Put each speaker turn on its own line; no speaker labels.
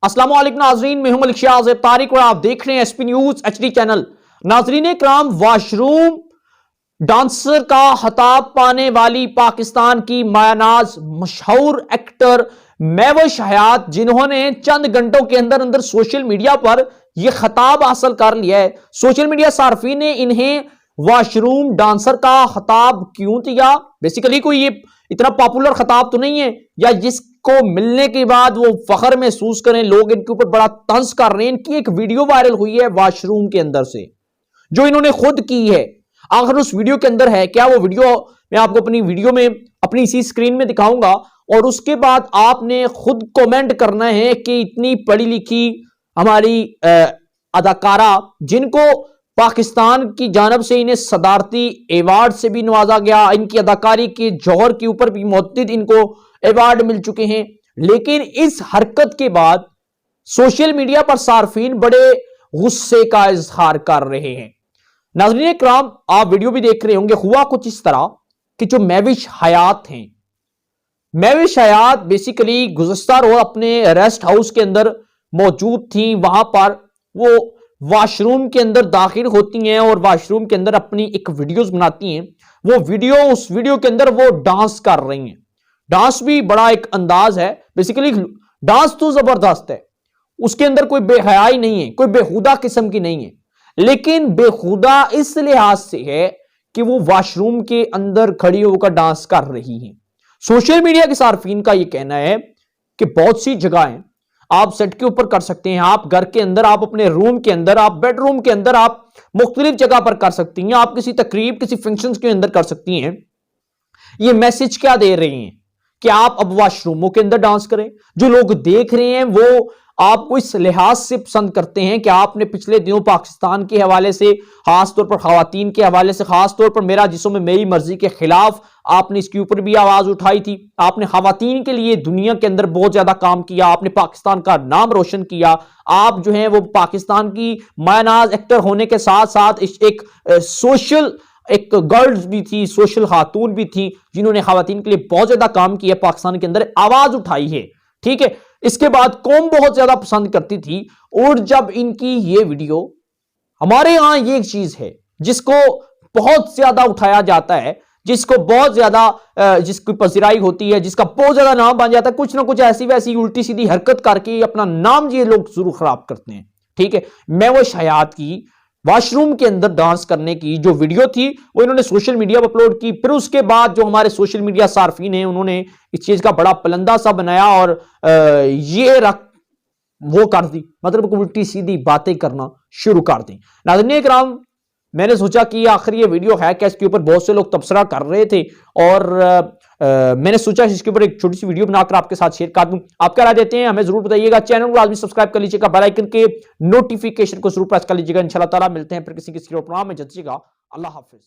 अस्सलाम वालेकुम नाजरीन, मैं हूं मलिक तारिक और आप देख रहे हैं एसपी न्यूज एचडी चैनल। नाजरीन कराम, वॉशरूम डांसर का खिताब पाने वाली पाकिस्तान की मायानाज मशहूर एक्टर महविश हयात, जिन्होंने चंद घंटों के अंदर अंदर सोशल मीडिया पर यह खिताब हासिल कर लिया है। सोशल मीडिया सार्फिन ने इन्हें वॉशरूम डांसर का खिताब क्यों दिया? बेसिकली कोई ये इतना पॉपुलर खिताब तो नहीं है, या जिसको मिलने के बाद वो फख्र महसूस करें, लोग इनके ऊपर बड़ा तंज कर रहे हैं। इनकी एक वीडियो वायरल हुई है वॉशरूम के अंदर से, जो इन्होंने खुद की है। आखिर उस वीडियो के अंदर है क्या? वो वीडियो मैं आपको अपनी वीडियो में अपनी इसी स्क्रीन में दिखाऊंगा, और उसके बाद आपने खुद कमेंट करना है कि इतनी पढ़ी लिखी हमारी अदाकारा, जिनको पाकिस्तान की जानब से इन्हें सदारती अवार्ड से भी नवाजा गया, इनकी अदाकारी के जौहर के ऊपर भी मुतअद्दिद इनको अवार्ड मिल चुके हैं, लेकिन इस हरकत के बाद सोशल मीडिया पर सार्फिन बड़े गुस्से का इजहार कर रहे हैं। नाज़रीन इकराम, आप वीडियो भी देख रहे होंगे। हुआ कुछ इस तरह कि जो महविश हयात हैं, महविश हयात बेसिकली गुज़श्ता रोज अपने रेस्ट हाउस के अंदर मौजूद थी। वहां पर वो वॉशरूम के अंदर दाखिल होती हैं और वॉशरूम के अंदर अपनी एक वीडियोस बनाती हैं। वो वीडियो, उस वीडियो के अंदर वो डांस कर रही हैं। डांस भी बड़ा एक अंदाज है, बेसिकली डांस तो जबरदस्त है, उसके अंदर कोई बेहयाई नहीं है, कोई बेहुदा किस्म की नहीं है, लेकिन बेहुदा इस लिहाज से है कि वो वॉशरूम के अंदर खड़ी होकर डांस कर रही हैं। सोशल मीडिया के सार्फिन का यह कहना है कि बहुत सी जगहें आप सेट के ऊपर कर सकते हैं, आप घर के अंदर, आप अपने रूम के अंदर, आप बेडरूम के अंदर, आप मुख्तलिफ जगह पर कर सकती हैं, आप किसी तकरीब, किसी फंक्शन के अंदर कर सकती हैं। ये मैसेज क्या दे रही हैं कि आप अब वॉशरूमों के अंदर डांस करें। जो लोग देख रहे हैं वो आपको इस लिहाज से पसंद करते हैं कि आपने पिछले दिनों पाकिस्तान के हवाले से, खासतौर पर खवातीन के हवाले से, खासतौर पर मेरा जिस्म में मेरी मर्जी के खिलाफ आपने इसके ऊपर भी आवाज उठाई थी। आपने खवातीन के लिए दुनिया के अंदर बहुत ज्यादा काम किया, आपने पाकिस्तान का नाम रोशन किया। आप जो है वो पाकिस्तान की मायनाज एक्टर होने के साथ साथ एक सोशल एक गर्ल्स भी थी, सोशल खातून भी थी, जिन्होंने खवातीन के लिए बहुत ज्यादा काम किया, पाकिस्तान के अंदर आवाज उठाई है। ठीक है, इसके बाद कौम बहुत ज्यादा पसंद करती थी। और जब इनकी ये वीडियो, हमारे यहां ये एक चीज है जिसको बहुत ज्यादा उठाया जाता है, जिसको बहुत ज्यादा जिसकी पजीराई होती है, जिसका बहुत ज्यादा नाम बन जाता है, कुछ ना कुछ ऐसी वैसी उल्टी सीधी हरकत करके अपना नाम ये लोग जरूर खराब करते हैं। ठीक है, महविश हयात की वॉशरूम के अंदर डांस करने की जो वीडियो थी वो इन्होंने सोशल मीडिया पर अपलोड की। फिर उसके बाद जो हमारे सोशल मीडिया सार्फिन हैं, उन्होंने इस चीज का बड़ा पलंदा सा बनाया और ये रख वो कर दी, मतलब उल्टी सीधी बातें करना शुरू कर दी। नाज़रीन इकराम, मैंने सोचा कि आखिर ये वीडियो है क्या, इसके ऊपर बहुत से लोग तबसरा कर रहे थे, और मैंने सोचा इसके ऊपर एक छोटी सी वीडियो बनाकर आपके साथ शेयर कर दूं। आप क्या राय देते हैं हमें जरूर बताइएगा। चैनल को आदमी सब्सक्राइब कर लीजिएगा, बेल आइकन के नोटिफिकेशन को जरूर प्रेस कर लीजिएगा। इंशाल्लाह ताला मिलते हैं फिर किसी प्रोग्राम में। जल्द। अल्लाह हाफिज।